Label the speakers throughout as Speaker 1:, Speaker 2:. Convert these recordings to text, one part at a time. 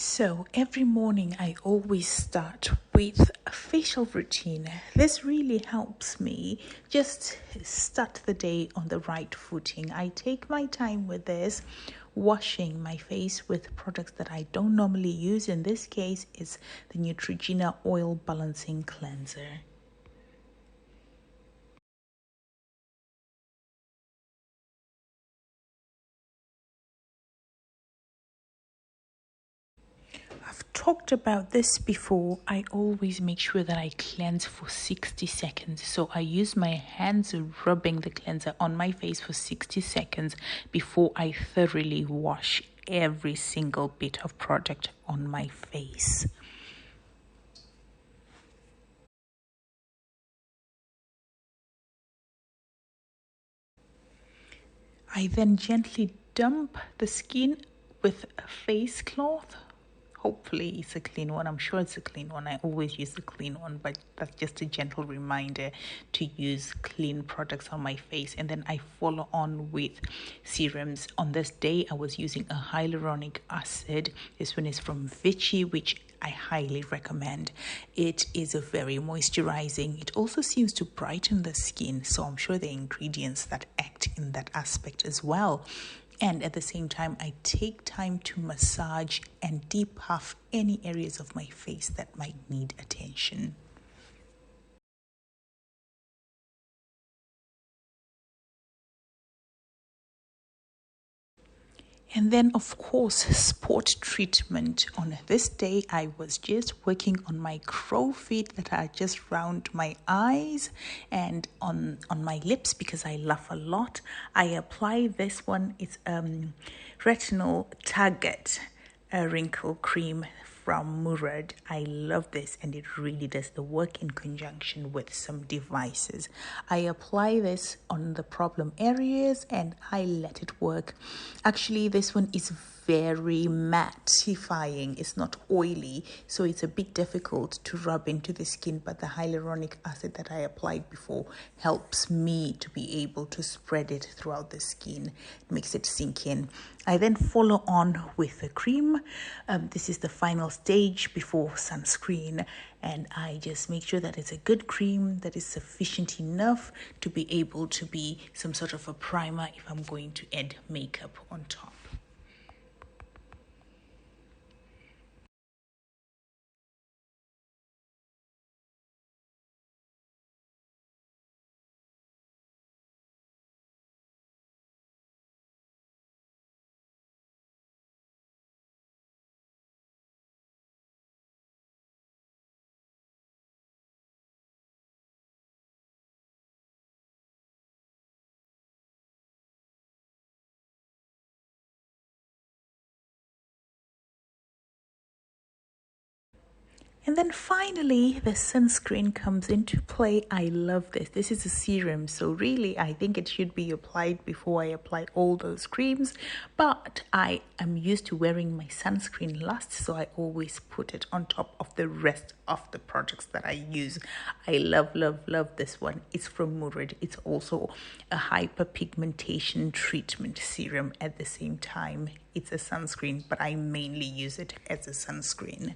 Speaker 1: So every morning I always start with a facial routine. This really helps me just start the day on the right footing. I take my time with this, washing my face with products that I don't normally use. In this case, is the Neutrogena Oil Balancing Cleanser. I've talked about this before. I always make sure that I cleanse for 60 seconds. So I use my hands rubbing the cleanser on my face for 60 seconds before I thoroughly wash every single bit of product on my face. I then gently damp the skin with a face cloth. Hopefully it's a clean one. I'm sure it's a clean one. I always use the clean one, but that's just a gentle reminder to use clean products on my face. And then I follow on with serums. On this day, I was using a hyaluronic acid. This one is from Vichy, which I highly recommend. It is a very moisturizing. It also seems to brighten the skin. So I'm sure the ingredients that act in that aspect as well. And at the same time, I take time to massage and depuff any areas of my face that might need attention. And then, of course, spot treatment. On this day, I was just working on my crow feet that are just round my eyes and on my lips because I laugh a lot. I apply this one. It's retinol target wrinkle cream from Murad. I love this and it really does the work in conjunction with some devices. I apply this on the problem areas and I let it work. Actually, this one is very mattifying. It's not oily, so it's a bit difficult to rub into the skin, but the hyaluronic acid that I applied before helps me to be able to spread it throughout the skin. It makes it sink in. I then follow on with the cream. This is the final stage before sunscreen, and I just make sure that it's a good cream that is sufficient enough to be able to be some sort of a primer if I'm going to add makeup on top. And then finally, the sunscreen comes into play. I love this. This is a serum, so really I think it should be applied before I apply all those creams. But I am used to wearing my sunscreen last, so I always put it on top of the rest of the products that I use. I love, love, love this one. It's from Murad. It's also a hyperpigmentation treatment serum at the same time. It's a sunscreen, but I mainly use it as a sunscreen.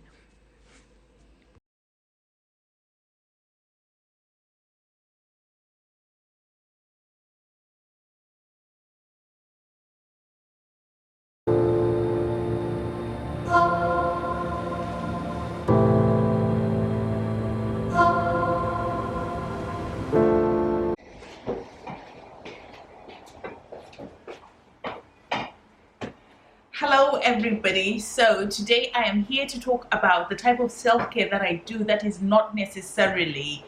Speaker 1: Hello everybody. So today I am here to talk about the type of self-care that I do that is not necessarily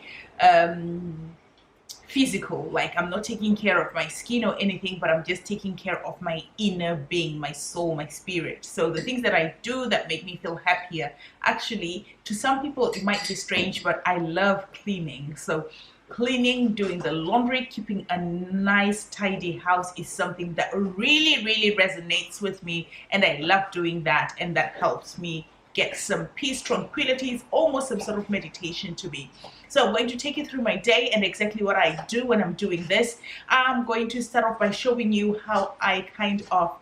Speaker 1: physical. Like, I'm not taking care of my skin or anything, but I'm just taking care of my inner being, my soul, my spirit. So the things that I do that make me feel happier, actually, to some people it might be strange, but I love cleaning. So cleaning, doing the laundry, keeping a nice tidy house is something that really resonates with me, and I love doing that, and that helps me get some peace, tranquility. It's almost some sort of meditation to me. So I'm going to take you through my day and exactly what I do when I'm doing this. I'm going to start off by showing you how I kind of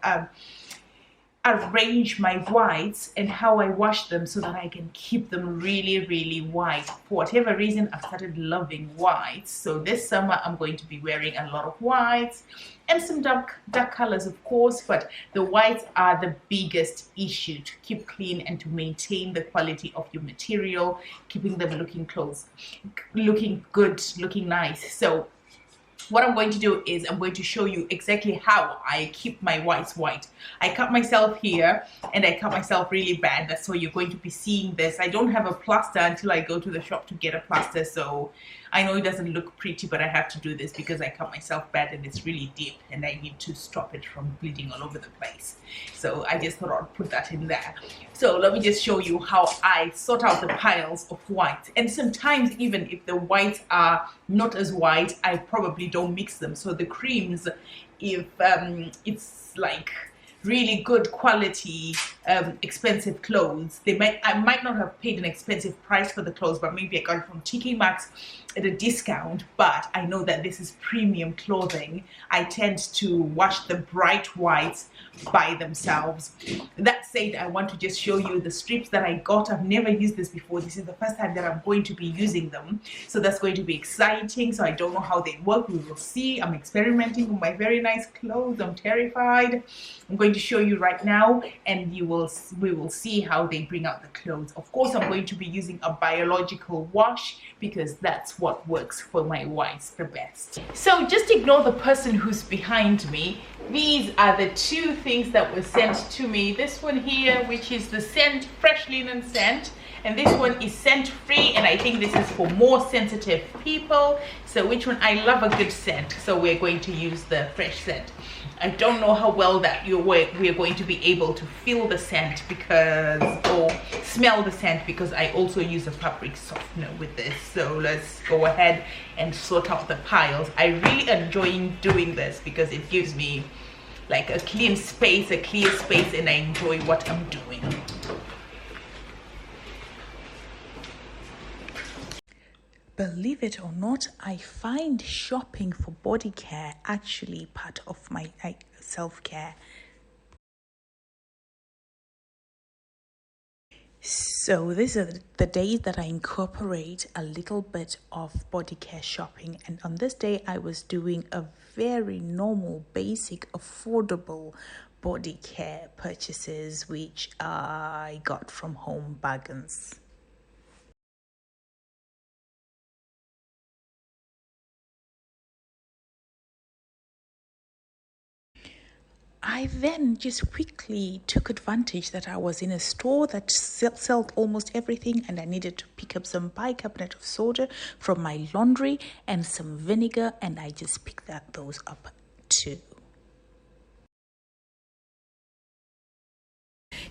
Speaker 1: arrange my whites and how I wash them so that I can keep them really, really white. For whatever reason, I've started loving whites. So this summer, I'm going to be wearing a lot of whites and some dark colors, of course, but the whites are the biggest issue to keep clean and to maintain the quality of your material, keeping them looking good, looking nice. So what I'm going to do is I'm going to show you exactly how I keep my whites white. I cut myself here and I cut myself really bad. That's why you're going to be seeing this. I don't have a plaster until I go to the shop to get a plaster, so I know it doesn't look pretty, but I have to do this because I cut myself bad and it's really deep and I need to stop it from bleeding all over the place. So I just thought I'd put that in there. So let me just show you how I sort out the piles of white. And sometimes even if the whites are not as white, I probably don't mix them. So the creams, if it's like really good quality expensive clothes, I might not have paid an expensive price for the clothes, but maybe I got it from TK Maxx at a discount, but I know that this is premium clothing. I tend to wash the bright whites by themselves. That said, I want to just show you the strips that I got. I've never used this before. This is the first time that I'm going to be using them, so that's going to be exciting. So I don't know how they work. We will see. I'm experimenting with my very nice clothes. I'm terrified. I'm going to show you right now, and we will see how they bring out the clothes. Of course, I'm going to be using a biological wash because that's what works for my whites the best. So just ignore the person who's behind me. These are the two things that were sent to me. This one here, which is the scent, fresh linen scent, and this one is scent free, and I think this is for more sensitive people. So which one? I love a good scent, so we're going to use the fresh scent. I don't know how well that we are going to be able to feel the scent or smell the scent, because I also use a fabric softener with this. So let's go ahead and sort out the piles. I really enjoy doing this because it gives me like a clear space, and I enjoy what I'm doing. Believe it or not, I find shopping for body care actually part of my self-care. So these are the days that I incorporate a little bit of body care shopping, and on this day I was doing a very normal, basic, affordable body care purchases which I got from Home Bargains. I then just quickly took advantage that I was in a store that sold almost everything, and I needed to pick up some bicarbonate of soda from my laundry and some vinegar, and I just picked those up too.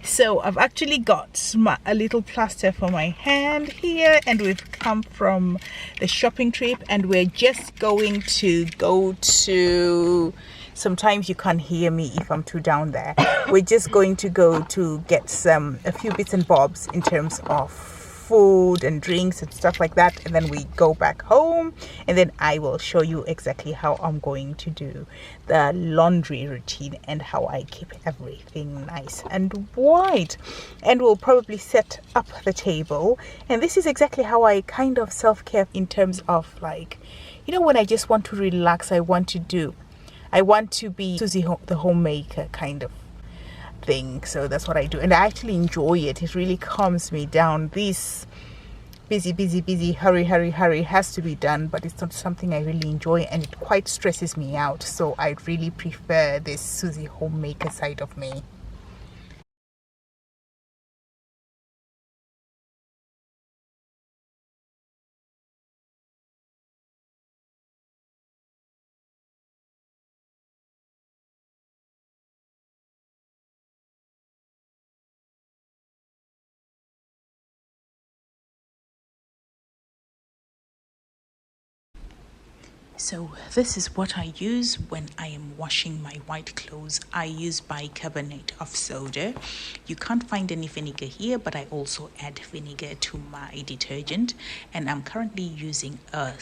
Speaker 1: So I've actually got a little plaster for my hand here, and we've come from the shopping trip, and we're just going to go to... Sometimes you can't hear me if I'm too down there. We're just going to go to get a few bits and bobs in terms of food and drinks and stuff like that, and then we go back home, and then I will show you exactly how I'm going to do the laundry routine and how I keep everything nice and white. And we'll probably set up the table, and this is exactly how I kind of self-care in terms of, like, you know, when I just want to relax, I want to be Susie the homemaker kind of thing. So that's what I do, and I actually enjoy it. It really calms me down. This busy, hurry has to be done, but it's not something I really enjoy, and it quite stresses me out. So I really prefer this Susie homemaker side of me. So this is what I use when I am washing my white clothes. I use bicarbonate of soda. You can't find any vinegar here, but I also add vinegar to my detergent, and I'm currently using a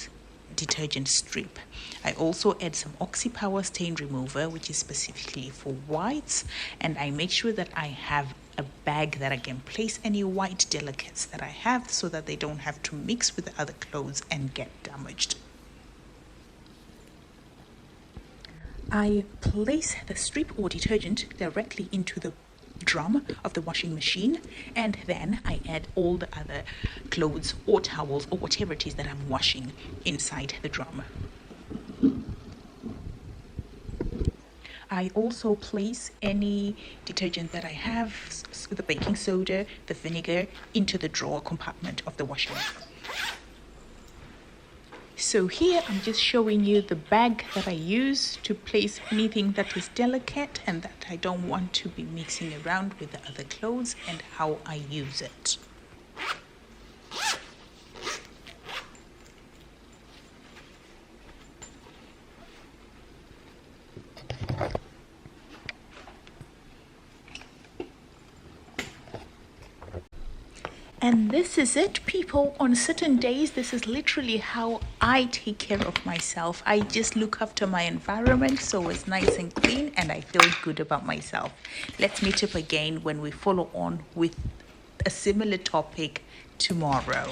Speaker 1: detergent strip. I also add some Oxy Power stain remover, which is specifically for whites, and I make sure that I have a bag that I can place any white delicates that I have so that they don't have to mix with the other clothes and get damaged. I place the strip or detergent directly into the drum of the washing machine, and then I add all the other clothes or towels or whatever it is that I'm washing inside the drum. I also place any detergent that I have, the baking soda, the vinegar, into the drawer compartment of the washer. So here I'm just showing you the bag that I use to place anything that is delicate and that I don't want to be mixing around with the other clothes, and how I use it. And this is it, people. On certain days, this is literally how I take care of myself. I just look after my environment so it's nice and clean, and I feel good about myself. Let's meet up again when we follow on with a similar topic tomorrow.